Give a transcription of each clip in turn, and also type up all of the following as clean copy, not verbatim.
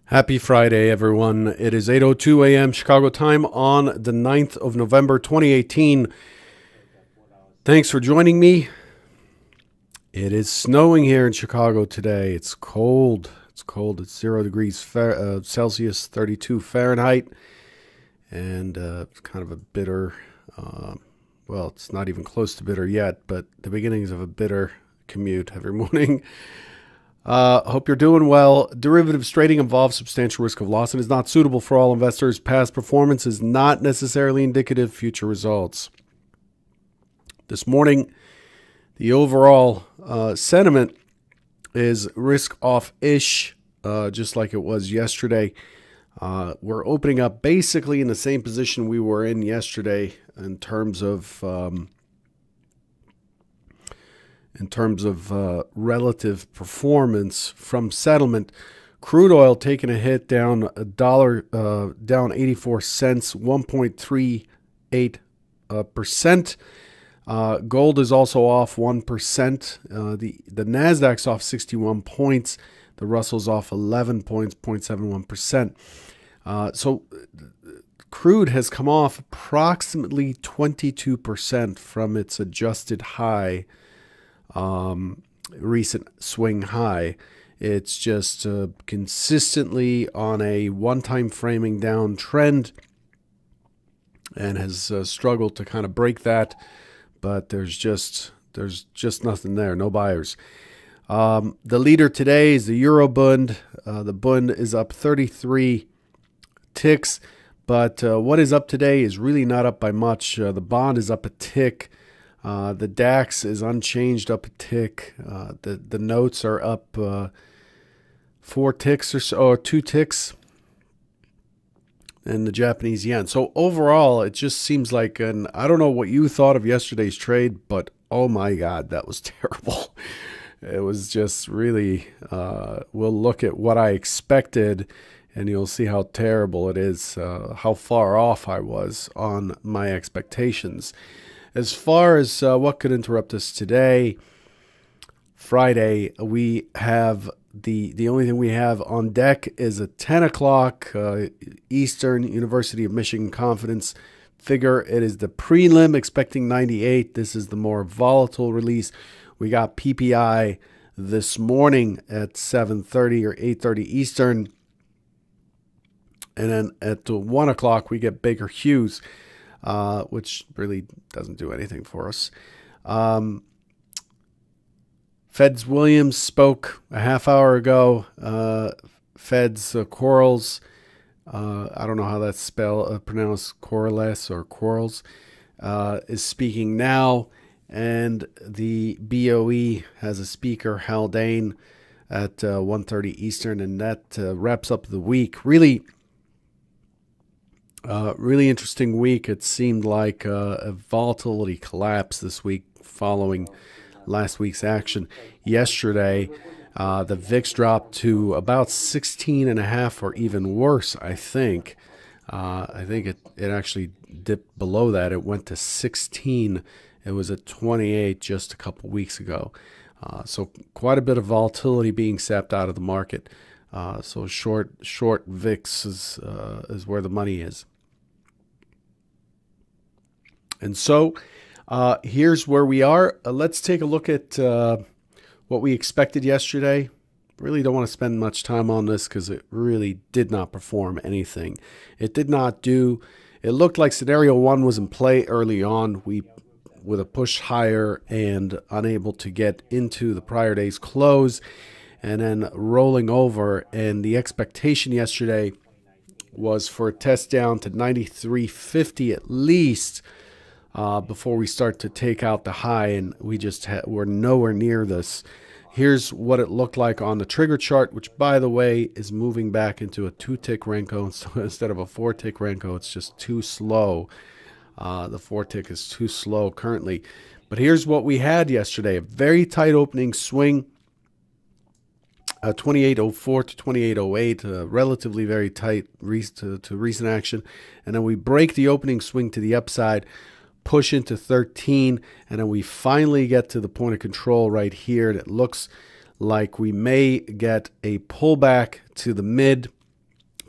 Happy Friday, everyone. It is 8:02 a.m. Chicago time on the 9th of November, 2018. Thanks for joining me. It is snowing here in Chicago today. It's cold. It's 0 degrees Celsius, 32 Fahrenheit, and it's kind of a bitter, well, it's not even close to bitter yet, but the beginnings of a bitter commute every morning. Hope you're doing well. Derivatives trading involves substantial risk of loss and is not suitable for all investors. Past performance is not necessarily indicative of future results. This morning, the overall sentiment is risk-off-ish, just like it was yesterday. We're opening up basically in the same position we were in yesterday in terms of relative performance from settlement. Crude oil taking a hit down down 84 cents, 1.38%. Gold is also off 1%. The Nasdaq's off 61 points. The Russell's off 11 points, 0.71%. So crude has come off approximately 22% from its adjusted high. Recent swing high. It's just consistently on a one-time framing down trend and has struggled to kind of break that, but there's just nothing there, no buyers. The leader today is the Euro Bund. The Bund is up 33 ticks, but what is up today is really not up by much. The bond is up a tick. The DAX is unchanged, up a tick. The notes are up 4 ticks or so, or 2 ticks, and the Japanese yen. So overall, it just seems like, and I don't know what you thought of yesterday's trade, but oh my God, that was terrible. It was just really, we'll look at what I expected, and you'll see how terrible it is, how far off I was on my expectations. As far as what could interrupt us today, Friday, we have the only thing we have on deck is a 10 o'clock Eastern University of Michigan confidence figure. It is the prelim, expecting 98. This is the more volatile release. We got PPI this morning at 7:30 or 8:30 Eastern. And then at 1 o'clock, we get Baker Hughes. Which really doesn't do anything for us. Feds Williams spoke a half hour ago. Feds Quarles, I don't know how that's pronounced, Quarles or Quarles, is speaking now. And the BOE has a speaker, Haldane, at 1:30 Eastern. And that wraps up the week. Really interesting week. It seemed like a volatility collapse this week following last week's action. Yesterday, the VIX dropped to about 16.5 or even worse, I think. I think it actually dipped below that. It went to 16. It was at 28 just a couple weeks ago. So quite a bit of volatility being sapped out of the market. So short VIX is where the money is. And so here's where we are. Let's take a look at what we expected yesterday. Really don't want to spend much time on this because it really did not perform anything. It looked like scenario 1 was in play early on. With a push higher and unable to get into the prior day's close and then rolling over. And the expectation yesterday was for a test down to 93.50 at least, before we start to take out the high, and we're nowhere near this. Here's what it looked like on the trigger chart, which, by the way, is moving back into a 2-tick Renko. So instead of a 4-tick Renko, it's just too slow. The 4-tick is too slow currently. But here's what we had yesterday. A very tight opening swing, 2804 to 2808, relatively very tight to recent action. And then we break the opening swing to the upside, push into 13, and then we finally get to the point of control right here. And it looks like we may get a pullback to the mid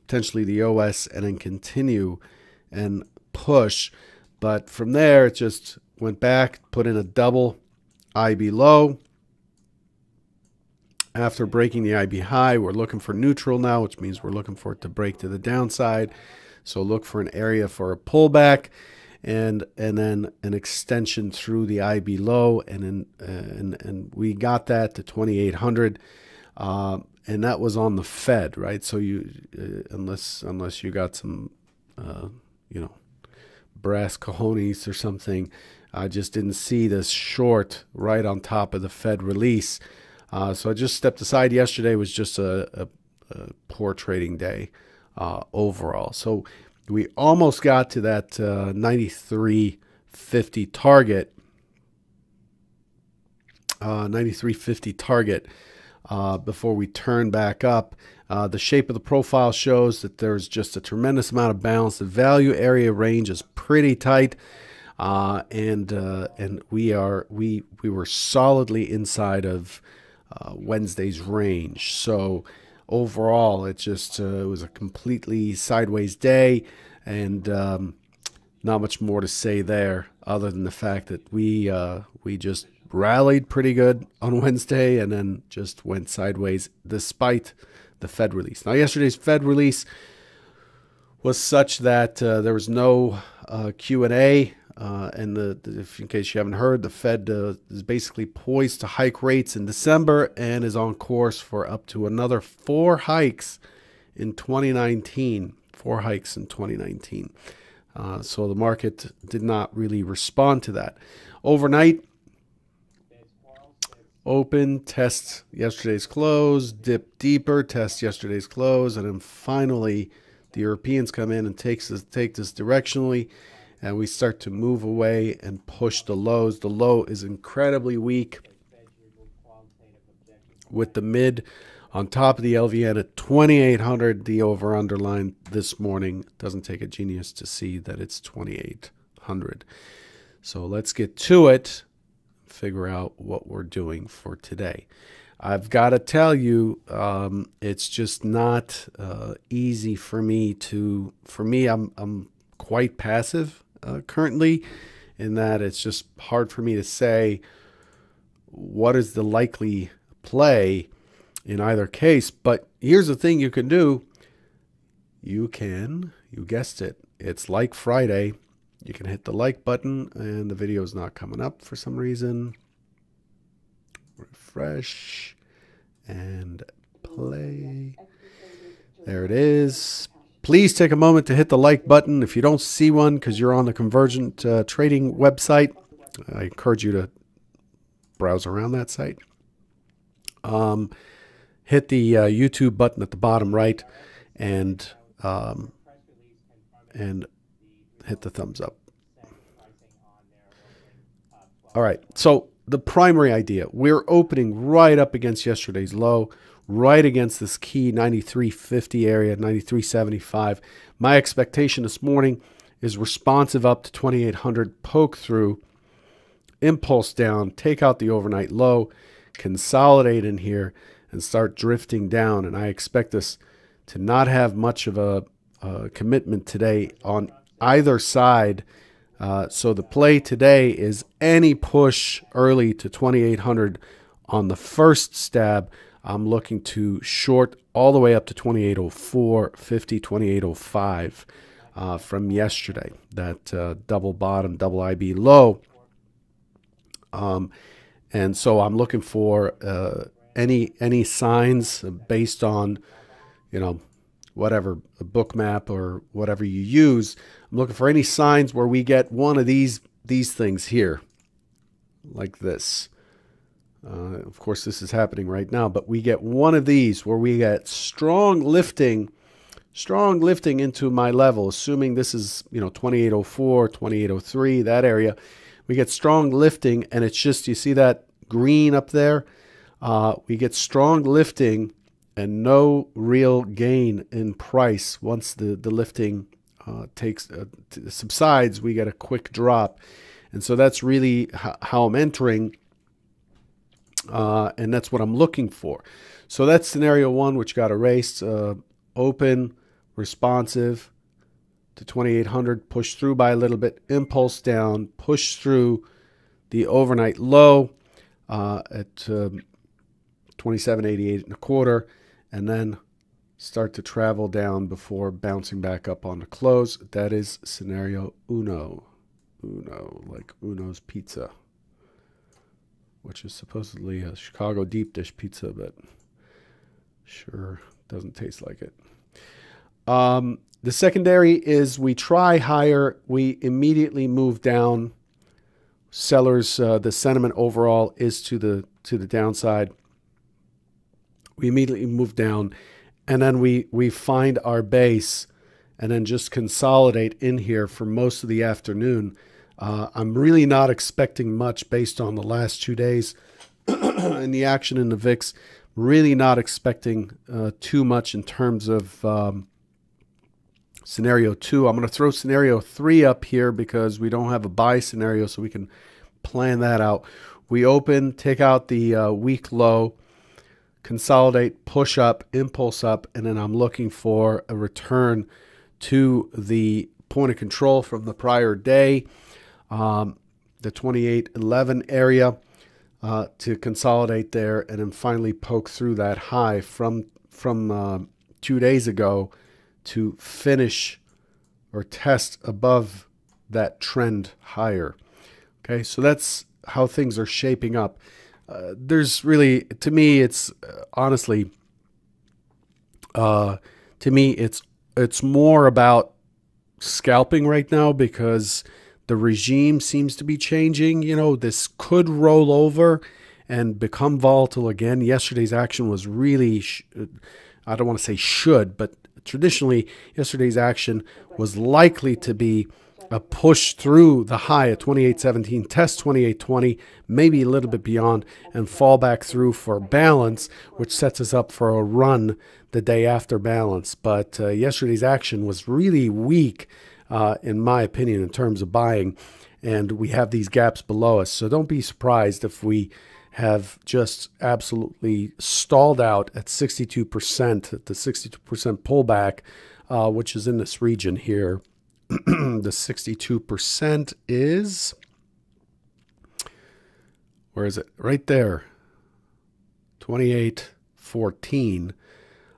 potentially the OS, and then continue and push. But from there, it just went back, put in a double IB low. After breaking the IB high, we're looking for neutral now, which means we're looking for it to break to the downside. So look for an area for a pullback, and then an extension through the IB low, and we got that to 2,800, and that was on the Fed, right? So you unless you got some brass cojones or something, I just didn't see this short right on top of the Fed release. So I just stepped aside. Yesterday was just a poor trading day overall. So we almost got to that 93.50 target. 93.50 target before we turn back up. The shape of the profile shows that there's just a tremendous amount of balance. The value area range is pretty tight, and we were solidly inside of Wednesday's range. So overall, it was a completely sideways day, and not much more to say there other than the fact that we just rallied pretty good on Wednesday and then just went sideways despite the Fed release. Now, yesterday's Fed release was such that there was no Q&A. And if in case you haven't heard, the Fed is basically poised to hike rates in December and is on course for up to another 4 hikes in 2019. 4 hikes in 2019. So the market did not really respond to that. Overnight, open, test yesterday's close, dip deeper, test yesterday's close, and then finally the Europeans come in and take this directionally, and we start to move away and push the lows. The low is incredibly weak with the mid on top of the LVN at 2,800. The over-under line this morning doesn't take a genius to see that it's 2,800. So let's get to it. Figure out what we're doing for today. I've got to tell you, it's just not easy for me. I'm quite passive currently, in that it's just hard for me to say what is the likely play in either case. But here's the thing you can do. You guessed it, it's like Friday. You can hit the like button, and the video is not coming up for some reason. Refresh and play. There it is. Please take a moment to hit the like button. If you don't see one because you're on the Convergent trading website, I encourage you to browse around that site. Hit the YouTube button at the bottom right, and hit the thumbs up. All right, so the primary idea, we're opening right up against yesterday's low, right against this key 93.50 area, 93.75. My expectation this morning is responsive up to 2,800, poke through, impulse down, take out the overnight low, consolidate in here, and start drifting down. And I expect this to not have much of a commitment today on either side. So the play today is any push early to 2,800 on the first stab. I'm looking to short all the way up to 2,804.50, 2,805 from yesterday. That double bottom, double IB low. And so I'm looking for any signs based on, whatever a book map or whatever you use. I'm looking for any signs where we get one of these things here, like this. Of course, this is happening right now, but we get one of these where we get strong lifting into my level, assuming this is 2,804, 2,803, that area. We get strong lifting, and it's just, you see that green up there? We get strong lifting and no real gain in price. Once the lifting subsides, we get a quick drop. And so that's really how I'm entering, and that's what I'm looking for. So that's scenario one, which got erased. Open, responsive to 2800, push through by a little bit, impulse down, push through the overnight low at 2788 and a quarter, and then start to travel down before bouncing back up on the close. That is scenario uno. Uno, like Uno's Pizza, which is supposedly a Chicago deep dish pizza, but sure doesn't taste like it. The secondary is we try higher, we immediately move down. Sellers, the sentiment overall is to the downside. We immediately move down, and then we find our base, and then just consolidate in here for most of the afternoon. I'm really not expecting much based on the last 2 days and the action in the VIX. Really not expecting too much in terms of scenario 2. I'm going to throw scenario 3 up here because we don't have a buy scenario, so we can plan that out. We open, take out the week low, consolidate, push up, impulse up, and then I'm looking for a return to the point of control from the prior day, the 2811 area, to consolidate there, and then finally poke through that high from 2 days ago to finish or test above that trend higher. Okay, so that's how things are shaping up. There's really, to me, it's honestly, to me, it's more about scalping right now because the regime seems to be changing. You know, this could roll over and become volatile again. Yesterday's action was really, I don't want to say should, but traditionally, yesterday's action was likely to be a push through the high at 2817, test 2820, maybe a little bit beyond, and fall back through for balance, which sets us up for a run the day after balance. But yesterday's action was really weak, in my opinion, in terms of buying, and we have these gaps below us. So don't be surprised if we have just absolutely stalled out at 62%, at the 62% pullback, which is in this region here. The 62% is, where is it? Right there, 2814.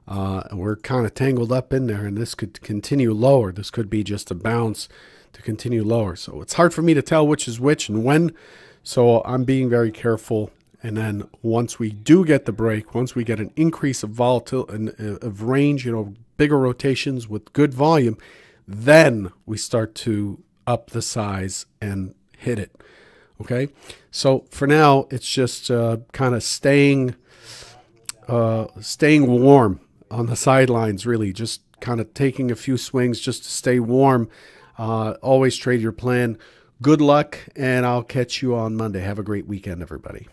And we're kind of tangled up in there, and this could continue lower. This could be just a bounce to continue lower. So it's hard for me to tell which is which and when. So I'm being very careful. And then once we do get the break, once we get an increase of volatility, of range, you know, bigger rotations with good volume, then we start to up the size and hit it. Okay. So for now, it's just kind of staying warm on the sidelines, really, just kind of taking a few swings just to stay warm. Always trade your plan. Good luck, and I'll catch you on Monday. Have a great weekend, everybody.